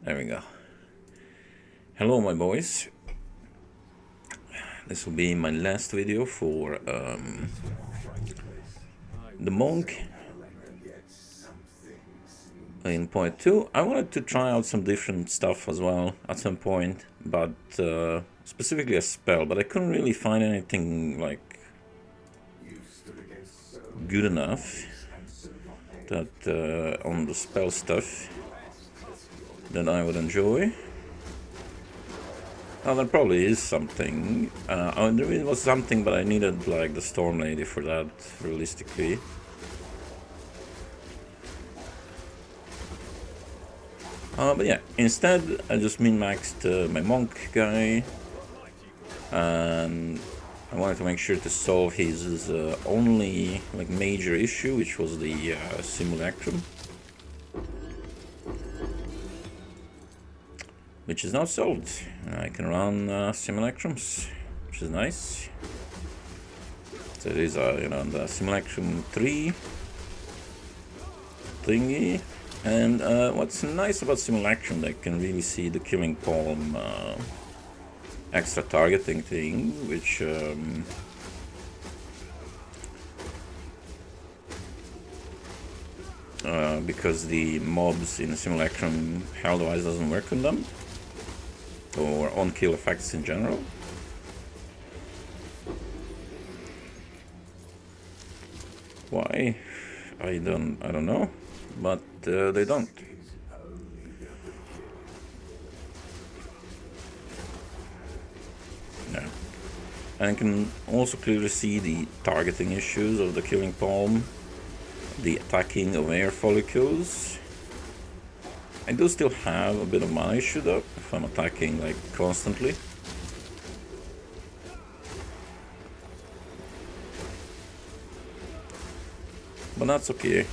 There we go. Hello, my boys. This will be my last video for the monk in point 2. I wanted to try out some different stuff as well at some point, but specifically a spell, but I couldn't really find anything like good enough that on the spell stuff that I would enjoy. Oh, there probably is something. There was something, but I needed like the Storm Lady for that, realistically. But yeah, instead I just min-maxed my monk guy, and I wanted to make sure to solve his only like major issue, which was the simulacrum, which is now solved. I can run simulacrums, which is nice. So it is the simulacrum 3 thingy. And what's nice about simulacrum, they can really see the killing palm extra targeting thing, which because the mobs in simulacrum health-wise doesn't work on them, or on kill effects in general. Why? I don't know, but they don't. Yeah. And you can also clearly see the targeting issues of the killing palm, the attacking of air follicles. I do still have a bit of mana issue though, if I'm attacking like constantly. But that's okay.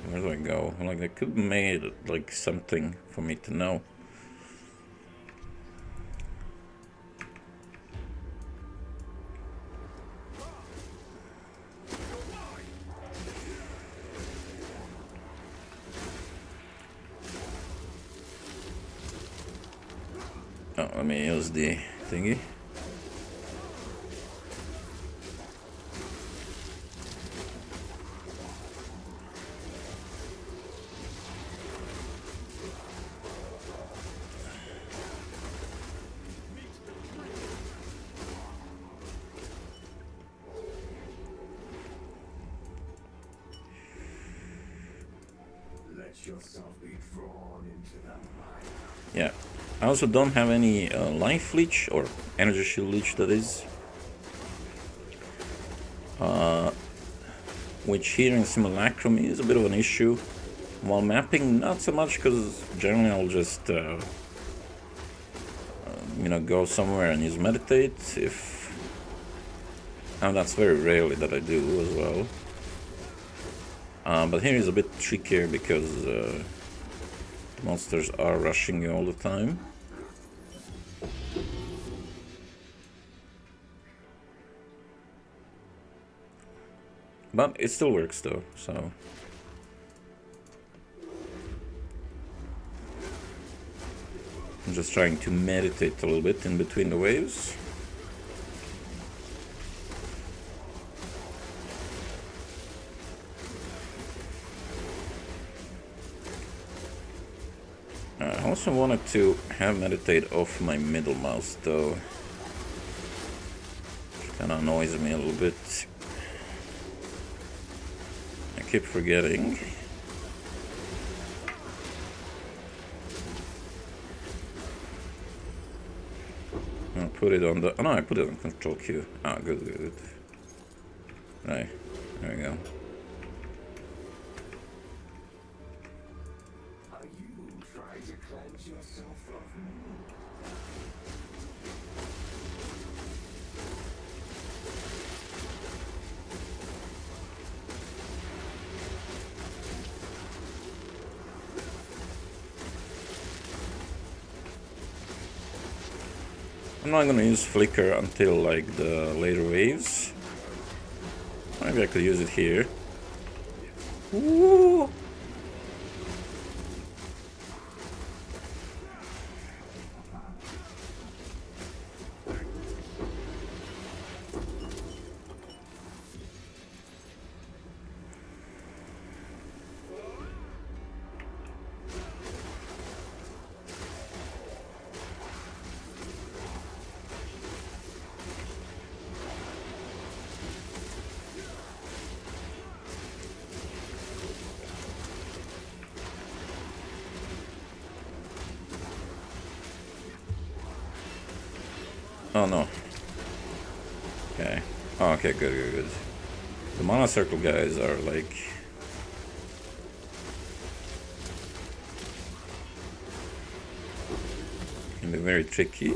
Where do I go? Like, they could have made like something for me to know. Oh, let me use the thingy. Yeah, I also don't have any life leech, or energy shield leech that is, which here in simulacrum is a bit of an issue. While mapping, not so much, because generally I'll just go somewhere and use meditate, and that's very rarely that I do as well. But here is a bit trickier because the monsters are rushing you all the time. But it still works though, so... I'm just trying to meditate a little bit in between the waves. I also wanted to have meditate off my middle mouse though. It kinda annoys me a little bit. I keep forgetting. I'll put it on the... Oh no, I put it on control Q. Ah, good. Right, there we go. I'm not gonna use flicker until like the later waves. Maybe I could use it here. Ooh. Oh no. Okay. Oh, okay, good. The mana circle guys are like... can be very tricky.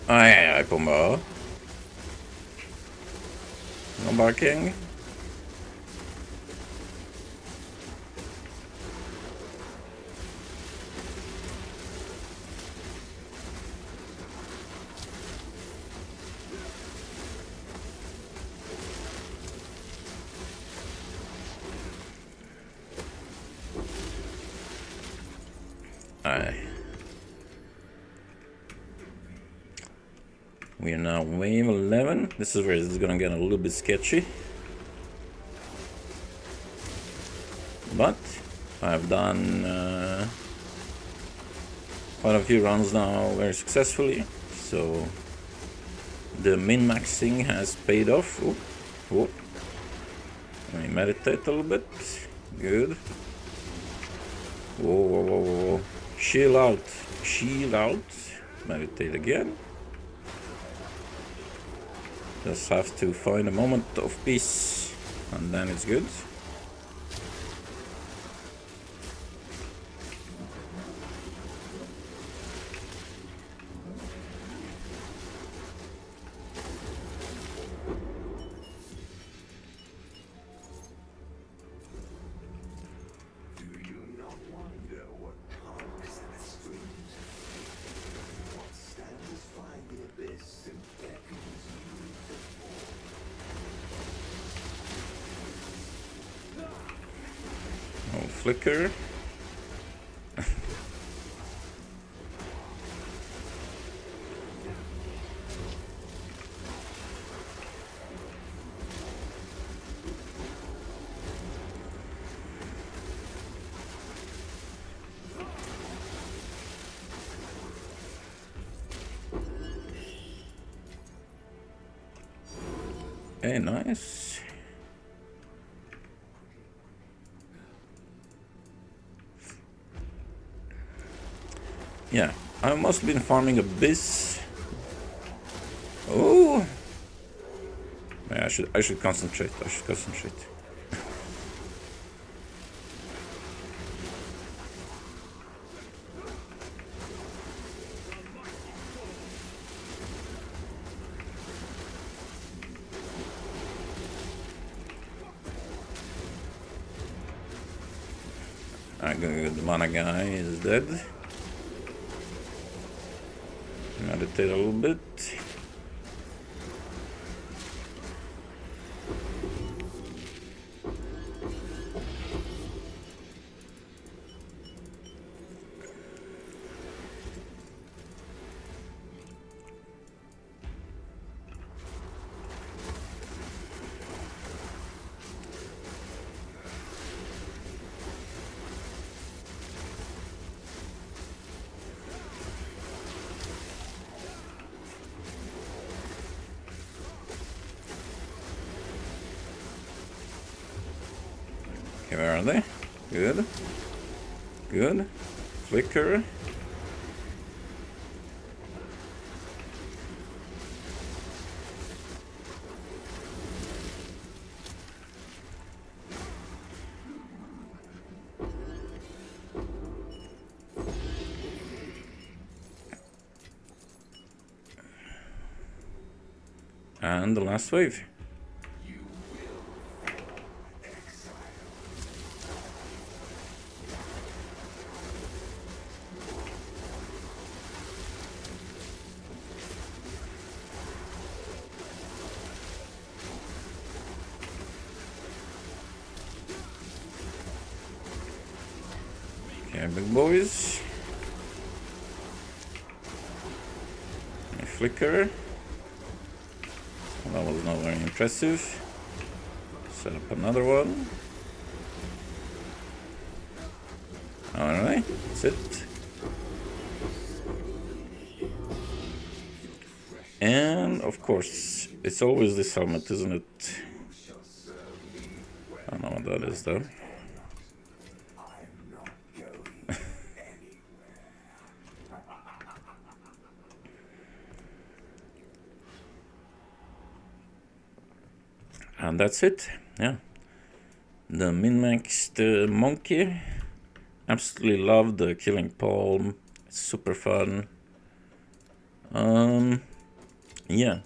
Aj på mig. No barking. Aj. We are now wave 11. This is where this is gonna get a little bit sketchy. But I've done quite a few runs now very successfully. So the min-maxing has paid off. Let me meditate a little bit. Good. Whoa. Chill out. Meditate again. Just have to find a moment of peace, and then it's good. Flicker. Okay, nice. Yeah, I must have been farming Abyss. Oh, yeah, I should concentrate. Good, the mana guy is dead. Meditate a little bit. Okay, where are they? Good. Good. Flicker. And the last wave. Okay, big boys. A flicker. That was not very impressive. Set up another one. Alright, that's it. And of course, it's always this helmet, isn't it? I don't know what that is though. And that's it. Yeah. The min-maxed monkey. Absolutely love the killing palm. It's super fun. Yeah.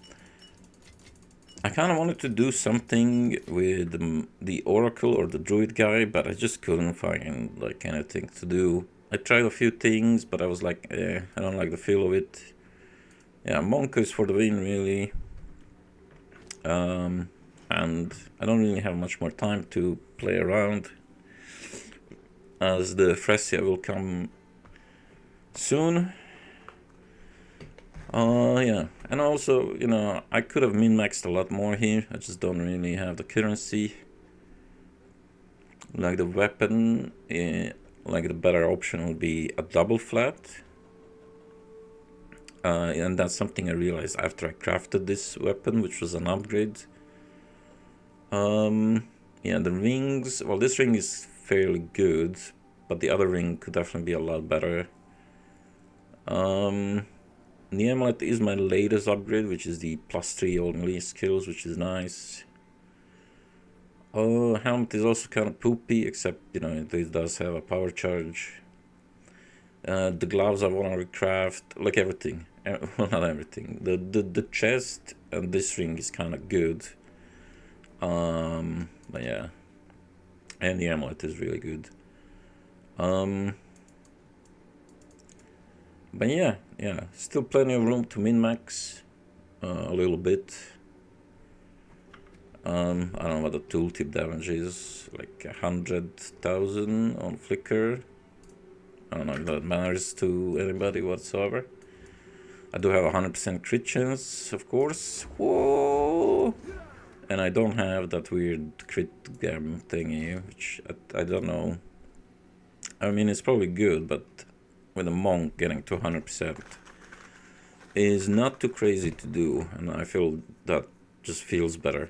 I kind of wanted to do something with the Oracle or the Druid guy, but I just couldn't find like anything to do. I tried a few things, but I was like, I don't like the feel of it. Yeah, Monk is for the win, really. And I don't really have much more time to play around, as the Fresia will come soon. Yeah, and also, you know, I could have min-maxed a lot more here. I just don't really have the currency. Like the weapon, like the better option would be a double flat. And that's something I realized after I crafted this weapon, which was an upgrade. Yeah, the rings, well, this ring is fairly good, but the other ring could definitely be a lot better. The amulet is my latest upgrade, which is the +3 all melee skills, which is nice. Helmet is also kind of poopy, except, you know, it does have a power charge. The gloves I want to recraft, like everything. Well, not everything. The chest and this ring is kind of good. But yeah. And the amulet is really good. But yeah, still plenty of room to min-max a little bit. I don't know what the tooltip damage is, like 100,000 on Flickr. I don't know if that matters to anybody whatsoever. I do have 100% crit chance, of course. Whoa! And I don't have that weird crit gam thingy, which I don't know. I mean, it's probably good, but with a monk getting to 100% is not too crazy to do, and I feel that just feels better.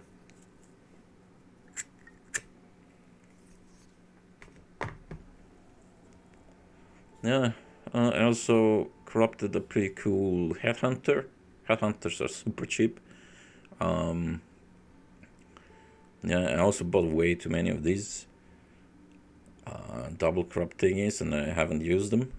Yeah, I also corrupted a pretty cool headhunter. Headhunters are super cheap. Yeah, I also bought way too many of these double corrupt thingies, and I haven't used them.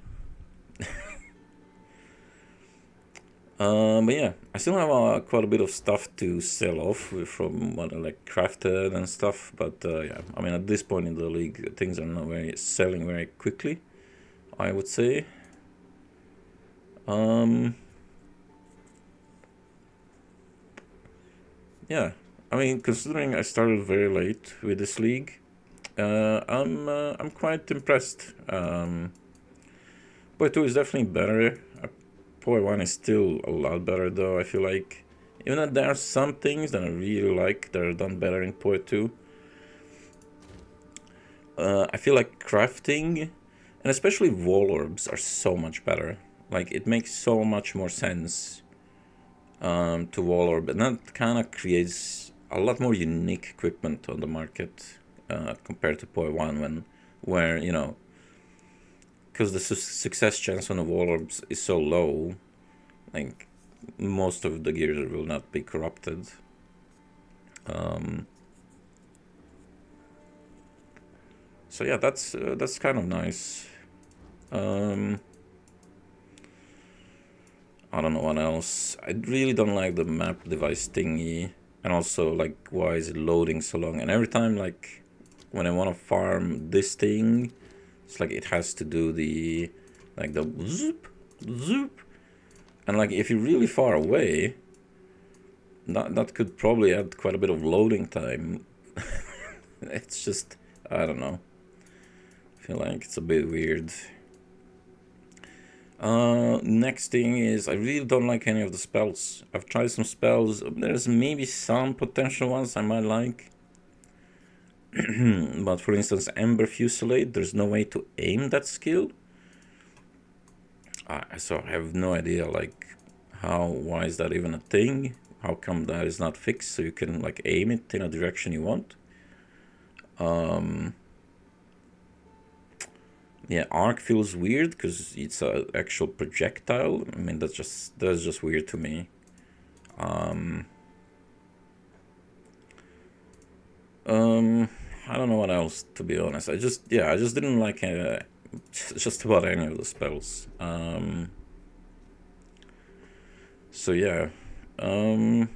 But yeah, I still have quite a bit of stuff to sell off from what I like crafted and stuff. But yeah, I mean, at this point in the league, things are not selling very quickly, I would say. Yeah, I mean, considering I started very late with this league, I'm quite impressed. Poi 2 is definitely better. Poi 1 is still a lot better though, I feel like. Even though there are some things that I really like that are done better in Poi 2. I feel like crafting, and especially wall orbs, are so much better. Like, it makes so much more sense to wall orb, and that kind of creates a lot more unique equipment on the market. compared to Poi 1 where, you know, because the success chance on the wall orbs is so low, like most of the gears will not be corrupted. So yeah, that's kind of nice. I don't know what else. I really don't like the map device thingy, and also like why is it loading so long? And every time like when I want to farm this thing, it's like it has to do the like the zoop zoop, and like if you're really far away, that could probably add quite a bit of loading time. It's just, I don't know. I feel like it's a bit weird. Next thing is I really don't like any of the spells. I've tried some spells. There's maybe some potential ones I might like. But for instance, Ember Fusillade, there's no way to aim that skill. So I have no idea like why is that even a thing? How come that is not fixed so you can like aim it in a direction you want? Yeah, arc feels weird because it's an actual projectile. I mean, that's just weird to me. I don't know what else, to be honest. I just didn't like just about any of the spells. So yeah. I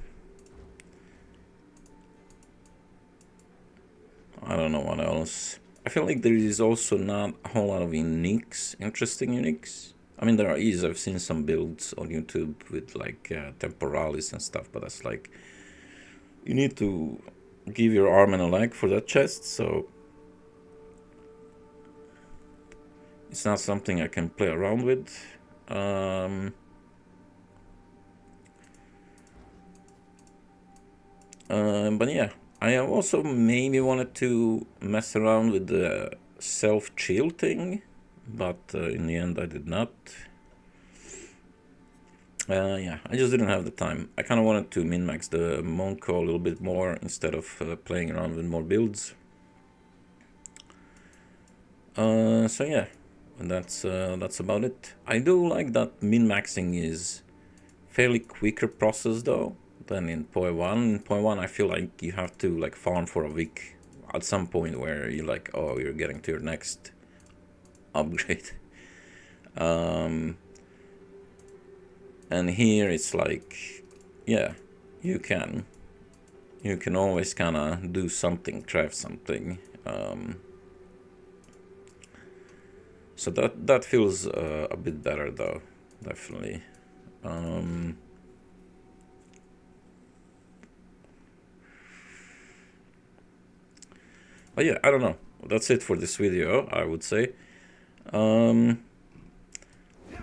don't know what else. I feel like there is also not a whole lot of uniques, interesting uniques. I mean, there is. I've seen some builds on YouTube with like temporalis and stuff, but that's like you need to give your arm and a leg for that chest, so it's not something I can play around with. But yeah, I also maybe wanted to mess around with the self-chill thing, but in the end I did not. Yeah, I just didn't have the time. I kind of wanted to min-max the Monko a little bit more instead of playing around with more builds. So yeah, and that's about it. I do like that min-maxing is fairly quicker process though than in Poi 1. In Poi 1 I feel like you have to like farm for a week at some point where you're like, oh, you're getting to your next upgrade. And here it's like, yeah, you can always kind of do something, craft something. So that feels a bit better though, definitely. But yeah, I don't know. That's it for this video, I would say.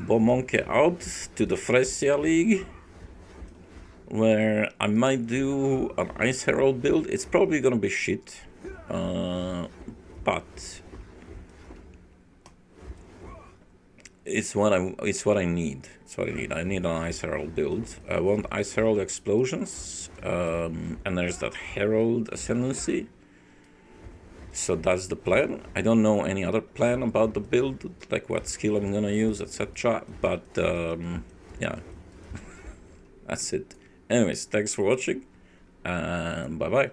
Monkey out to the Fresia League, where I might do an Ice Herald build. It's probably gonna be shit, but it's what I need. It's what I need. I need an Ice Herald build. I want Ice Herald explosions, and there's that Herald Ascendancy. So that's the plan. I don't know any other plan about the build, like what skill I'm gonna use, etc. But yeah, that's it. Anyways, thanks for watching, and bye bye.